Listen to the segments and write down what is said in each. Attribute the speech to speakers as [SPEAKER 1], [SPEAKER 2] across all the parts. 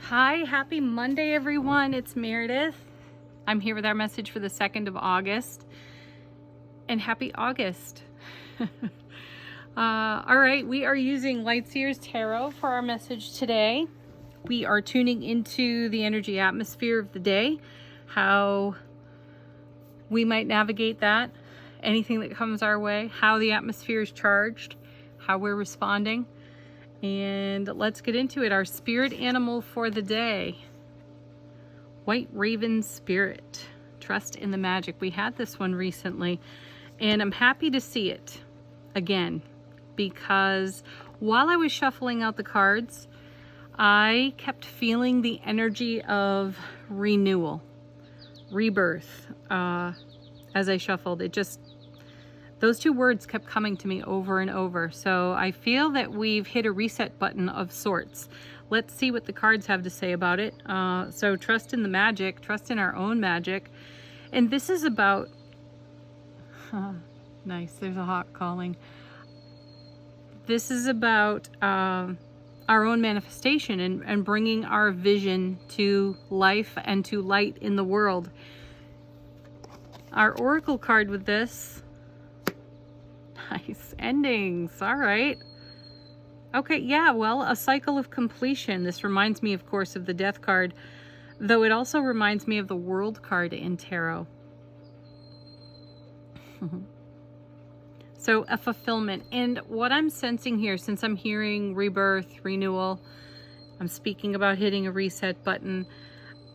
[SPEAKER 1] Hi, happy Monday, everyone. It's Meredith. I'm here with our message for the 2nd of August. And happy August. All right, we are using Lightseers Tarot for our message today. We are tuning into the energy atmosphere of the day, how we might navigate that, anything that comes our way, how the atmosphere is charged, how we're responding. And let's get into it. Our spirit animal for the day, White Raven Spirit. Trust in the magic. We had this one recently, and I'm happy to see it again because while I was shuffling out the cards, I kept feeling the energy of renewal, rebirth. As I shuffled, those two words kept coming to me over and over. So I feel that we've hit a reset button of sorts. Let's see what the cards have to say about it. So trust in the magic, trust in our own magic. And this is about, nice, there's a hawk calling. This is about our own manifestation and bringing our vision to life and to light in the world. Our oracle card with this, nice endings. All right. Okay, yeah, well, a cycle of completion. This reminds me, of course, of the Death card, though it also reminds me of the World card in tarot. So a fulfillment. And what I'm sensing here, since I'm hearing rebirth, renewal, I'm speaking about hitting a reset button,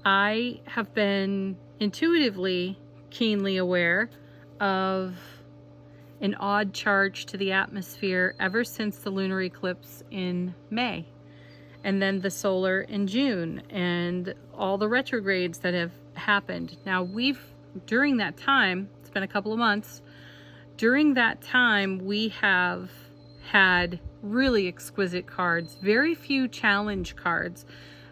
[SPEAKER 1] I have been intuitively, keenly aware of an odd charge to the atmosphere ever since the lunar eclipse in May, and then the solar in June, and all the retrogrades that have happened. Now during that time, it's been a couple of months, during that time we have had really exquisite cards, very few challenge cards,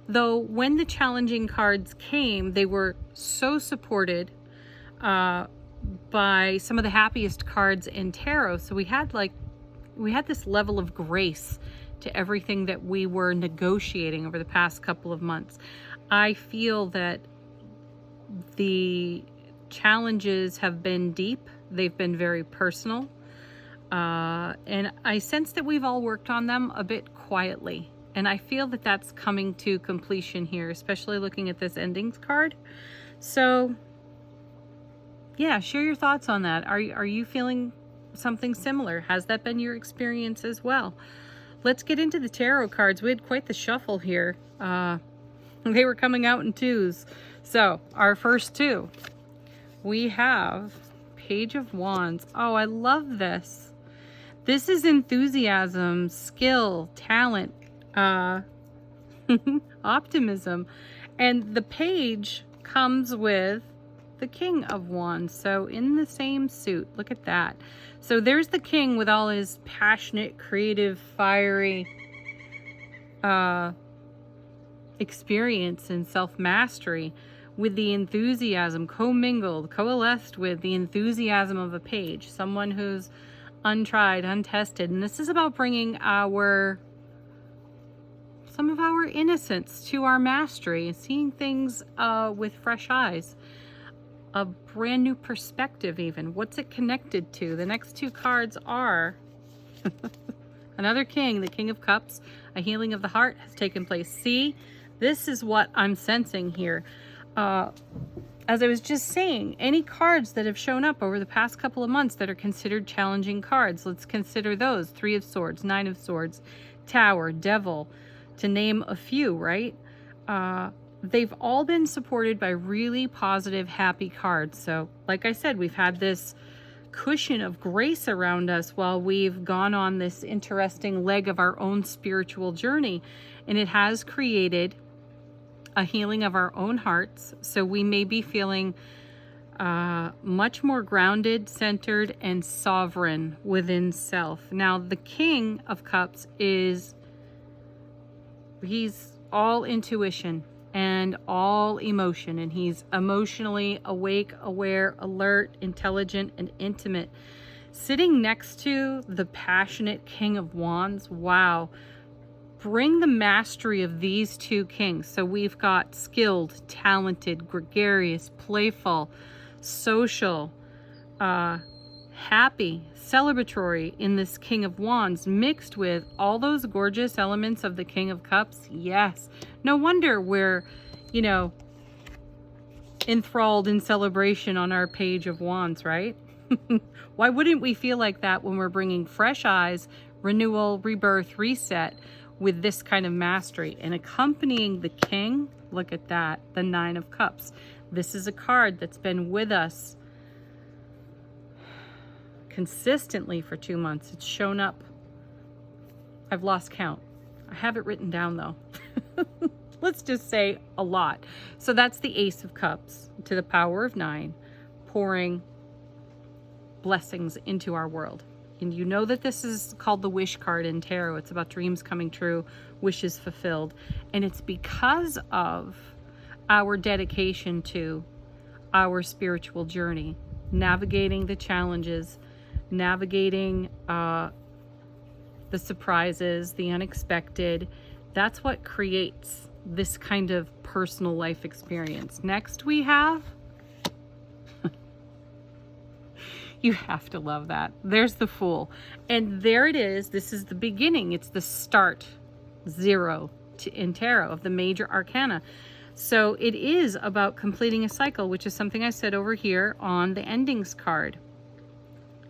[SPEAKER 1] though when the challenging cards came, they were so supported by some of the happiest cards in tarot. So we had this level of grace to everything that we were negotiating over the past couple of months. I feel that the challenges have been deep. They've been very personal. And I sense that we've all worked on them a bit quietly. And I feel that that's coming to completion here, especially looking at this endings card. So yeah, share your thoughts on that. Are you feeling something similar? Has that been your experience as well? Let's get into the tarot cards. We had quite the shuffle here. They were coming out in twos. So our first two, we have Page of Wands. Oh, I love this. This is enthusiasm, skill, talent, optimism. And the page comes with the King of Wands, so in the same suit. Look at that. So there's the king with all his passionate, creative, fiery experience and self-mastery, with the enthusiasm commingled, coalesced with the enthusiasm of a page, someone who's untried, untested. And this is about bringing some of our innocence to our mastery, seeing things with fresh eyes. A brand new perspective even. What's it connected to? The next two cards are another king, the King of Cups. A healing of the heart has taken place. See, this is what I'm sensing here. As I was just saying, any cards that have shown up over the past couple of months that are considered challenging cards, let's consider those. 3 of Swords, 9 of Swords, Tower, Devil, to name a few, right? They've all been supported by really positive, happy cards. So like I said, we've had this cushion of grace around us while we've gone on this interesting leg of our own spiritual journey. And it has created a healing of our own hearts. So we may be feeling much more grounded, centered, and sovereign within self. Now, the King of Cups he's all intuition and all emotion, and he's emotionally awake, aware, alert, intelligent, and intimate. Sitting next to the passionate King of Wands, wow. bring the mastery of these two kings. So we've got skilled, talented, gregarious, playful, social, happy, celebratory in this King of Wands, mixed with all those gorgeous elements of the King of Cups. Yes. No wonder we're, you know, enthralled in celebration on our page of Wands, right? Why wouldn't we feel like that when we're bringing fresh eyes, renewal, rebirth, reset with this kind of mastery? And accompanying the King, look at that, the Nine of Cups. This is a card that's been with us consistently for 2 months. It's shown up. I've lost count. I have it written down though. Let's just say a lot. So that's the Ace of Cups to the power of 9, pouring blessings into our world. And you know that this is called the wish card in tarot. It's about dreams coming true, wishes fulfilled. And it's because of our dedication to our spiritual journey, navigating the challenges, navigating the surprises, the unexpected. That's what creates this kind of personal life experience. Next we have, you have to love that. There's the Fool. And there it is. This is the beginning. It's the start, 0 in tarot of the major arcana. So it is about completing a cycle, which is something I said over here on the endings card.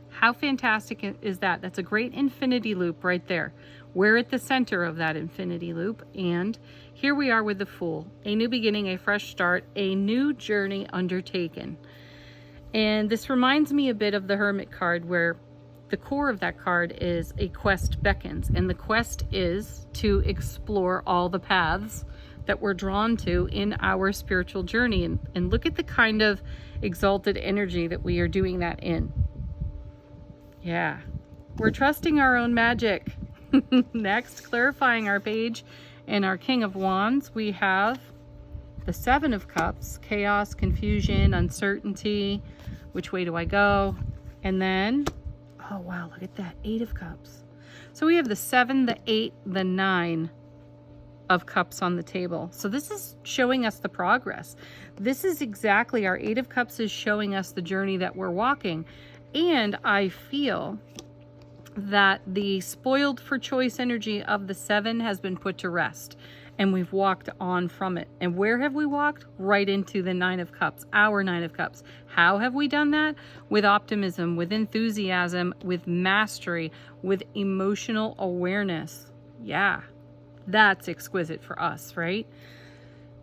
[SPEAKER 1] How fantastic is that? That's a great infinity loop right there. We're at the center of that infinity loop. And here we are with the Fool. A new beginning, a fresh start, a new journey undertaken. And this reminds me a bit of the Hermit card, where the core of that card is a quest beckons. And the quest is to explore all the paths that we're drawn to in our spiritual journey. And look at the kind of exalted energy that we are doing that in. Yeah, we're trusting our own magic. Next, clarifying our page and our King of Wands, we have the Seven of Cups, chaos, confusion, uncertainty. Which way do I go? And then, oh wow, look at that, Eight of Cups. So we have the 7, the 8, the 9 of Cups on the table. So this is showing us the progress. This is exactly, our 8 of Cups is showing us the journey that we're walking. And I feel that the spoiled for choice energy of the 7 has been put to rest, and we've walked on from it. And where have we walked? Right into the 9 of Cups, our 9 of Cups. How have we done that? With optimism, with enthusiasm, with mastery, with emotional awareness. Yeah, that's exquisite for us, right?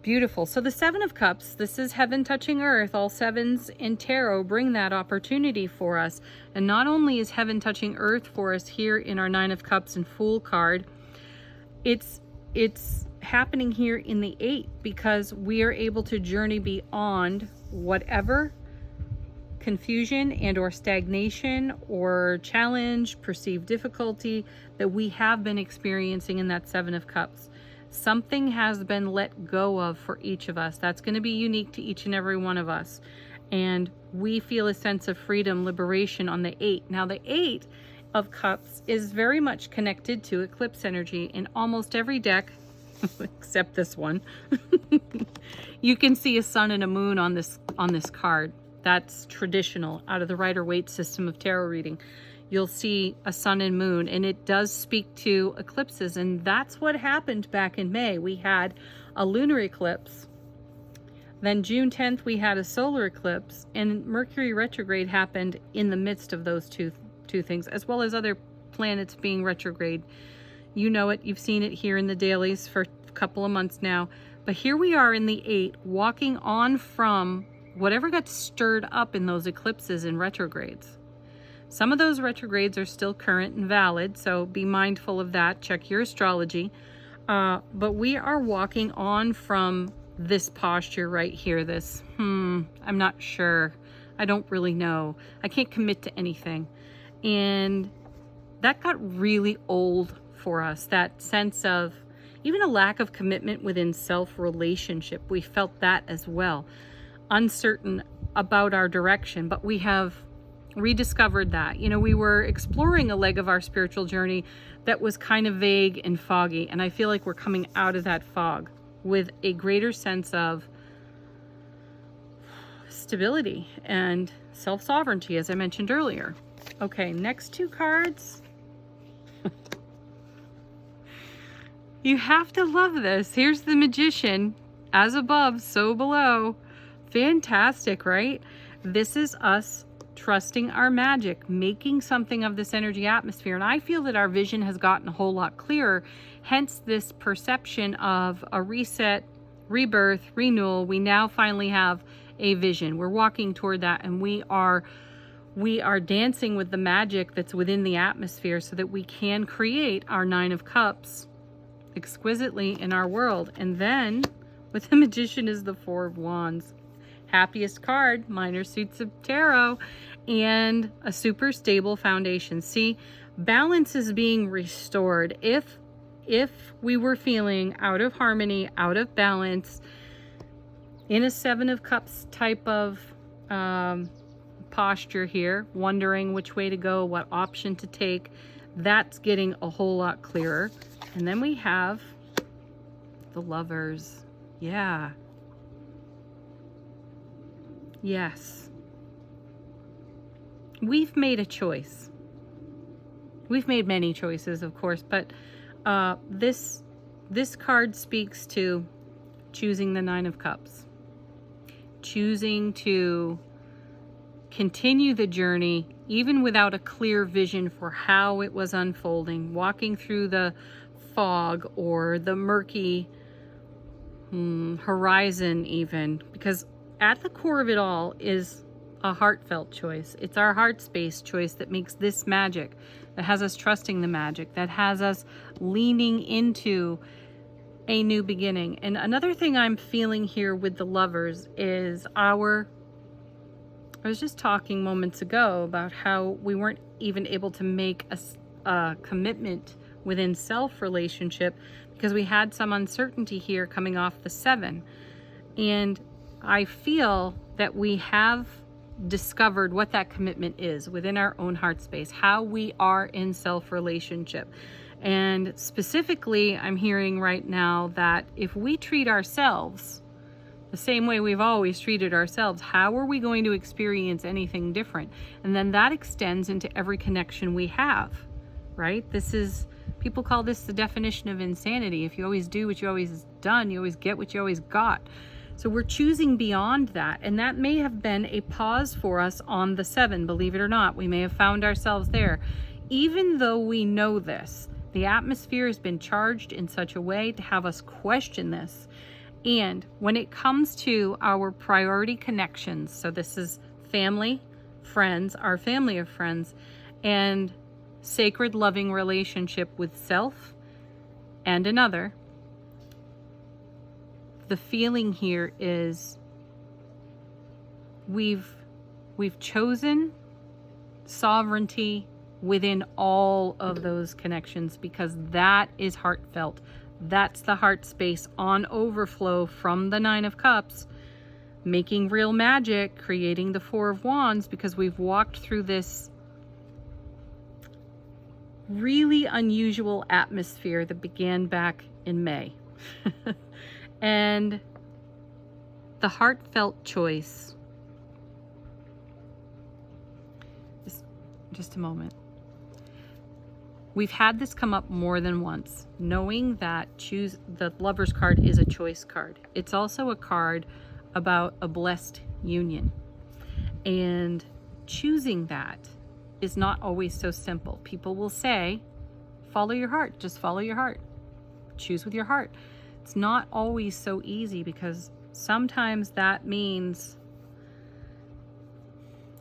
[SPEAKER 1] Beautiful. So the 7 of Cups, this is heaven touching earth. All 7s in tarot bring that opportunity for us. And not only is heaven touching earth for us here in our 9 of Cups and Fool card, it's happening here in the 8, because we are able to journey beyond whatever confusion and or stagnation or challenge, perceived difficulty that we have been experiencing in that 7 of Cups. Something has been let go of for each of us. That's going to be unique to each and every one of us. And we feel a sense of freedom, liberation on the 8. Now the 8 of Cups is very much connected to eclipse energy in almost every deck, except this one. You can see a sun and a moon on this card. That's traditional out of the Rider-Waite system of tarot reading. You'll see a sun and moon, and it does speak to eclipses. And that's what happened back in May. We had a lunar eclipse. Then June 10th, we had a solar eclipse, and Mercury retrograde happened in the midst of those two things, as well as other planets being retrograde. You know it. You've seen it here in the dailies for a couple of months now. But here we are in the 8, walking on from whatever got stirred up in those eclipses and retrogrades. Some of those retrogrades are still current and valid, so be mindful of that. Check your astrology. But we are walking on from this posture right here. This, I'm not sure. I don't really know. I can't commit to anything. And that got really old for us. That sense of even a lack of commitment within self-relationship. We felt that as well. Uncertain about our direction, but we have rediscovered that. You know, we were exploring a leg of our spiritual journey that was kind of vague and foggy, and I feel like we're coming out of that fog with a greater sense of stability and self-sovereignty, as I mentioned earlier. Okay, next two cards. You have to love this. Here's the Magician. As above, so below. Fantastic, right? This is us trusting our magic, making something of this energy atmosphere. And I feel that our vision has gotten a whole lot clearer. Hence this perception of a reset, rebirth, renewal. We now finally have a vision. We're walking toward that, and we are dancing with the magic that's within the atmosphere so that we can create our Nine of Cups exquisitely in our world. And then with the Magician is the Four of Wands. Happiest card, minor suits of tarot, and a super stable foundation. See, balance is being restored. If we were feeling out of harmony, out of balance, in a Seven of Cups type of posture here, wondering which way to go, what option to take, that's getting a whole lot clearer. And then we have the Lovers. Yeah. Yes. We've made a choice. We've made many choices, of course, but this card speaks to choosing the Nine of Cups. Choosing to continue the journey even without a clear vision for how it was unfolding, walking through the fog or the murky horizon even, because at the core of it all is a heartfelt choice. It's our heart space choice that makes this magic, that has us trusting the magic, that has us leaning into a new beginning. And another thing I'm feeling here with the Lovers is I was just talking moments ago about how we weren't even able to make a commitment within self relationship because we had some uncertainty here coming off the Seven. And I feel that we have discovered what that commitment is within our own heart space, how we are in self relationship. And specifically, I'm hearing right now that if we treat ourselves the same way we've always treated ourselves, how are we going to experience anything different? And then that extends into every connection we have, right? People call this the definition of insanity. If you always do what you always done, you always get what you always got. So we're choosing beyond that. And that may have been a pause for us on the Seven, believe it or not. We may have found ourselves there. Even though we know this, the atmosphere has been charged in such a way to have us question this. And when it comes to our priority connections, so this is family, friends, our family of friends, and sacred loving relationship with self and another, the feeling here is we've chosen sovereignty within all of those connections, because that is heartfelt. That's the heart space on overflow from the Nine of Cups, making real magic, creating the Four of Wands, because we've walked through this really unusual atmosphere that began back in May. And the heartfelt choice. Just a moment. We've had this come up more than once, knowing that the Lover's card is a choice card. It's also a card about a blessed union. And choosing that is not always so simple. People will say, follow your heart, just follow your heart. Choose with your heart. It's not always so easy, because sometimes that means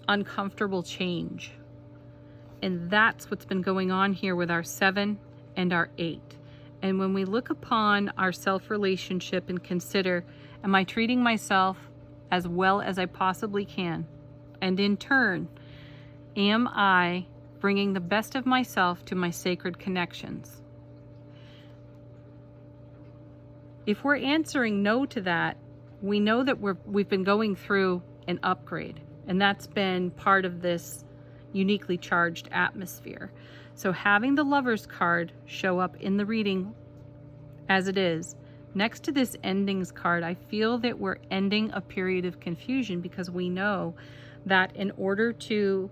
[SPEAKER 1] uncomfortable change. And that's what's been going on here with our Seven and our Eight. And when we look upon our self-relationship and consider, am I treating myself as well as I possibly can? And in turn, am I bringing the best of myself to my sacred connections? If we're answering no to that, we know that we've been going through an upgrade. And that's been part of this uniquely charged atmosphere. So having the Lovers card show up in the reading as it is, next to this endings card, I feel that we're ending a period of confusion, because we know that in order to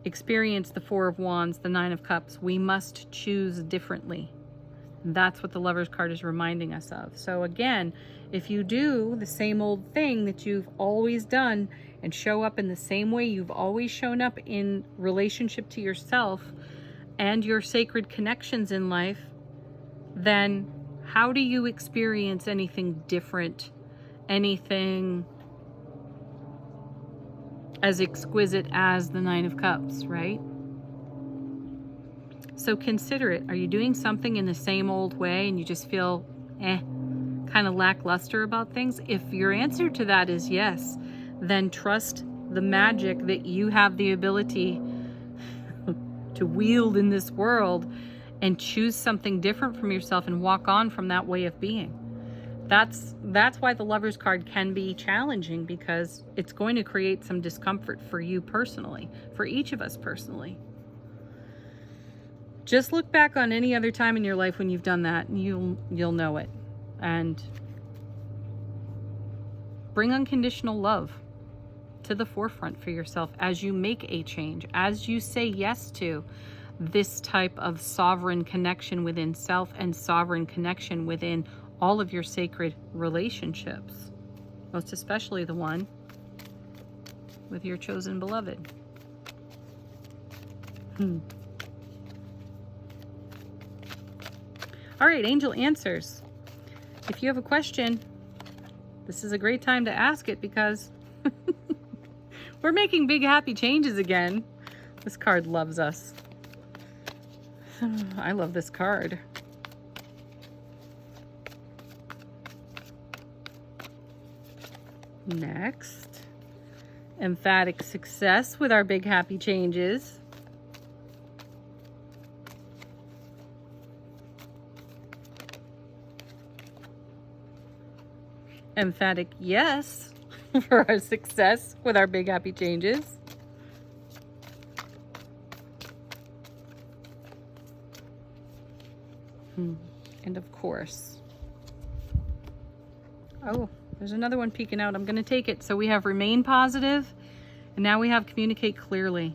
[SPEAKER 1] experience the Four of Wands, the Nine of Cups, we must choose differently. That's what the Lovers card is reminding us of. So again, if you do the same old thing that you've always done and show up in the same way you've always shown up in relationship to yourself and your sacred connections in life, then how do you experience anything different, anything as exquisite as the Nine of Cups, right? So consider it. Are you doing something in the same old way and you just feel kind of lackluster about things? If your answer to that is yes, then trust the magic that you have the ability to wield in this world and choose something different from yourself and walk on from that way of being. That's why the Lovers card can be challenging, because it's going to create some discomfort for you personally, for each of us personally. Just look back on any other time in your life when you've done that, and you'll know it. And bring unconditional love to the forefront for yourself as you make a change, as you say yes to this type of sovereign connection within self and sovereign connection within all of your sacred relationships, most especially the one with your chosen beloved. All right, angel answers. If you have a question, this is a great time to ask it, because we're making big happy changes again. This card loves us. I love this card. Next, emphatic success with our big happy changes. Emphatic yes for our success with our big happy changes. And of course, oh, there's another one peeking out. I'm going to take it. So we have remain positive, and now we have communicate clearly.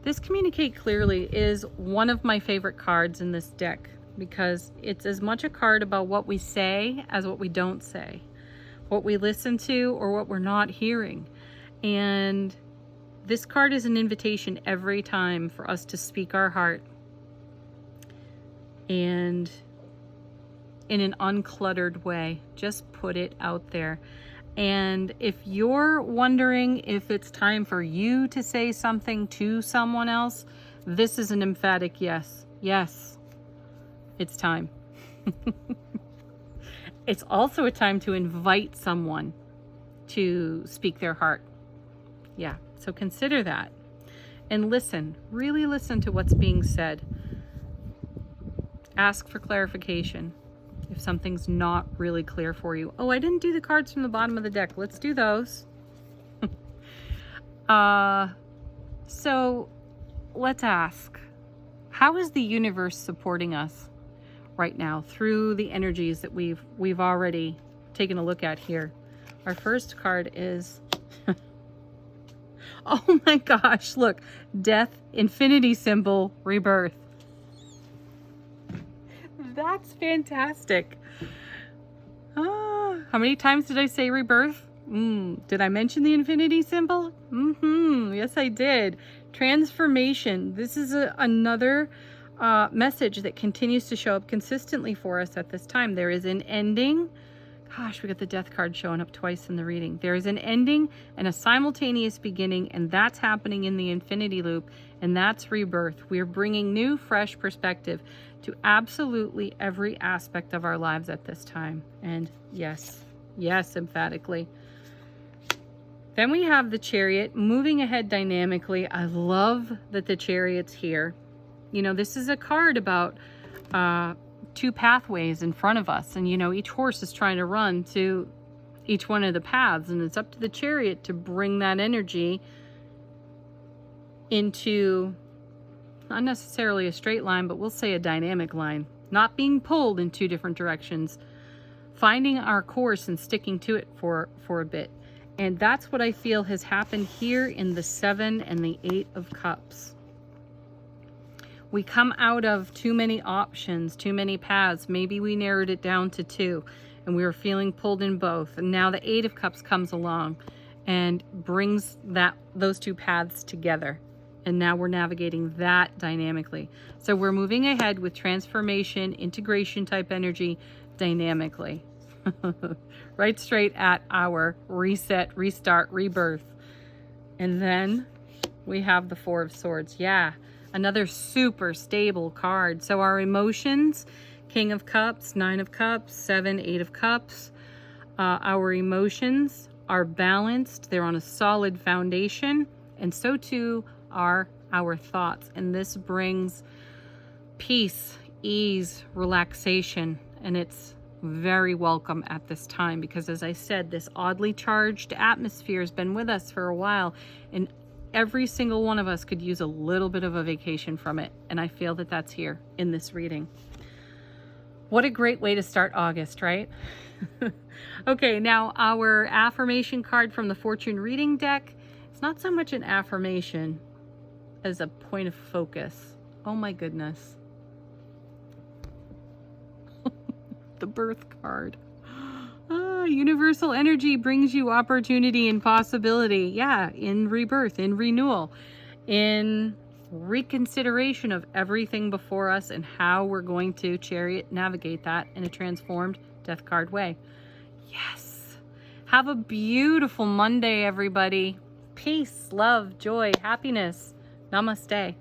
[SPEAKER 1] This communicate clearly is one of my favorite cards in this deck, because it's as much a card about what we say as what we don't say, what we listen to or what we're not hearing. And this card is an invitation every time for us to speak our heart, and in an uncluttered way. Just put it out there. And if you're wondering if it's time for you to say something to someone else, this is an emphatic yes. Yes, it's time. It's also a time to invite someone to speak their heart. Yeah, so consider that. And listen, really listen to what's being said. Ask for clarification if something's not really clear for you. Oh, I didn't do the cards from the bottom of the deck. Let's do those. So let's ask, how is the universe supporting us right now through the energies that we've already taken a look at here? Our first card is oh my gosh, look, death, infinity symbol, rebirth. That's fantastic. How many times did I say rebirth? Did I mention the infinity symbol? Yes, I did. Transformation. This is another message that continues to show up consistently for us at this time. There is an ending. Gosh, we got the death card showing up twice in the reading. There is an ending and a simultaneous beginning, and that's happening in the infinity loop, and that's rebirth. We're bringing new, fresh perspective to absolutely every aspect of our lives at this time. And yes, yes, emphatically. Then we have the Chariot moving ahead dynamically. I love that the Chariot's here. You know, this is a card about two pathways in front of us, and you know, each horse is trying to run to each one of the paths, and it's up to the Chariot to bring that energy into not necessarily a straight line, but we'll say a dynamic line, not being pulled in two different directions, finding our course and sticking to it for a bit. And that's what I feel has happened here in the 7 and the 8 of Cups. We come out of too many options, too many paths. Maybe we narrowed it down to 2 and we were feeling pulled in both. And now the 8 of Cups comes along and brings those two paths together. And now we're navigating that dynamically. So we're moving ahead with transformation, integration type energy dynamically. Right straight at our reset, restart, rebirth. And then we have the 4 of Swords. Yeah, another super stable card. So our emotions, King of Cups, 9 of Cups, 7, 8 of Cups. Our emotions are balanced. They're on a solid foundation. And so too are our thoughts. And this brings peace, ease, relaxation. And it's very welcome at this time because, as I said, this oddly charged atmosphere has been with us for a while, and every single one of us could use a little bit of a vacation from it. And I feel that that's here in this reading. What a great way to start August, right? Okay, now our affirmation card from the Fortune reading deck. It's not so much an affirmation as a point of focus. Oh my goodness. The birth card. Universal energy brings you opportunity and possibility. Yeah, in rebirth, in renewal, in reconsideration of everything before us and how we're going to chariot navigate that in a transformed death card way. Yes. Have a beautiful Monday, everybody. Peace, love, joy, happiness. Namaste.